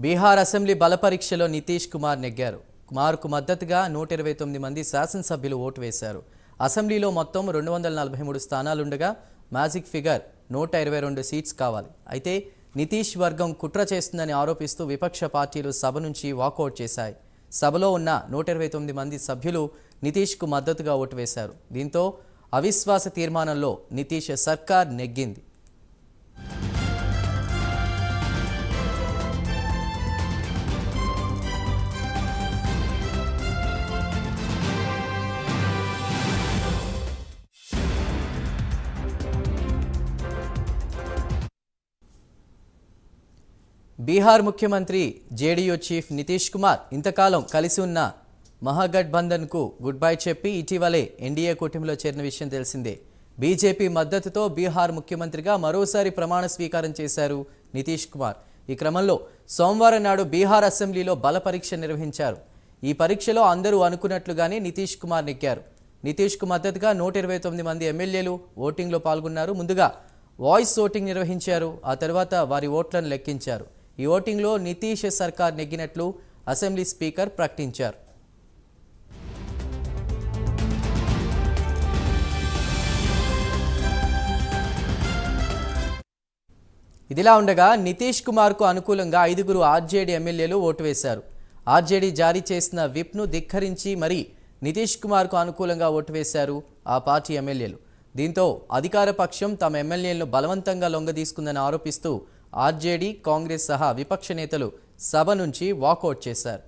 Bihar assembly బల పరీక్షలో నితీష్ కుమార్ నెగ్గారు. కుమార్కు మద్దతుగా 129 మంది శాసనసభ్యులు ఓటు వేశారు. అసెంబ్లీలో మొత్తం 243 స్థానాలుండగా మ్యాజిక్ ఫిగర్ 122 సీట్స్ కావాలి. అయితే నితీష్ వర్గం కుట్ర చేస్తుందని ఆరోపిస్తూ విపక్ష పార్టీలు సభ నుంచి వాకౌట్ చేశాయి. సభలో ఉన్న 129 మంది సభ్యులు నితీష్కు మద్దతుగా ఓటు వేశారు. దీంతో అవిశ్వాస తీర్మానంలో నితీష్ సర్కార్ నెగ్గింది. బీహార్ ముఖ్యమంత్రి జేడీయూ చీఫ్ నితీష్ కుమార్ ఇంతకాలం కలిసి ఉన్న మహాగఠబంధన్కు గుడ్ బై చెప్పి ఇటీవలే ఎన్డీఏ కూటమిలో చేరిన విషయం తెలిసిందే. బీజేపీ మద్దతుతో బీహార్ ముఖ్యమంత్రిగా మరోసారి ప్రమాణ స్వీకారం చేశారు నితీష్ కుమార్. ఈ క్రమంలో సోమవారం నాడు బీహార్ అసెంబ్లీలో బల పరీక్ష నిర్వహించారు. ఈ పరీక్షలో అందరూ అనుకున్నట్లుగానే నితీష్ కుమార్ నెగ్గారు. నితీష్కు మద్దతుగా 129 మంది ఎమ్మెల్యేలు ఓటింగ్లో పాల్గొన్నారు. ముందుగా వాయిస్ ఓటింగ్ నిర్వహించారు. ఆ తర్వాత వారి ఓట్లను లెక్కించారు. ఈ ఓటింగ్లో నితీష్ సర్కార్ నెగ్గినట్లు అసెంబ్లీ స్పీకర్ ప్రకటించారు. ఇదిలా ఉండగా నితీష్ కుమార్కు అనుకూలంగా 5 ఆర్జేడీ ఎమ్మెల్యేలు ఓటు వేశారు. ఆర్జేడీ జారీ చేసిన విప్ను ధిక్కరించి మరీ నితీష్ కుమార్కు అనుకూలంగా ఓటు వేశారు ఆ పార్టీ ఎమ్మెల్యేలు. దీంతో అధికార పక్షం తమ ఎమ్మెల్యేలను బలవంతంగా లొంగదీసుకుందని ఆరోపిస్తూ ఆర్జేడీ, కాంగ్రెస్ సహా విపక్ష నేతలు సభ నుంచి వాకౌట్ చేశారు.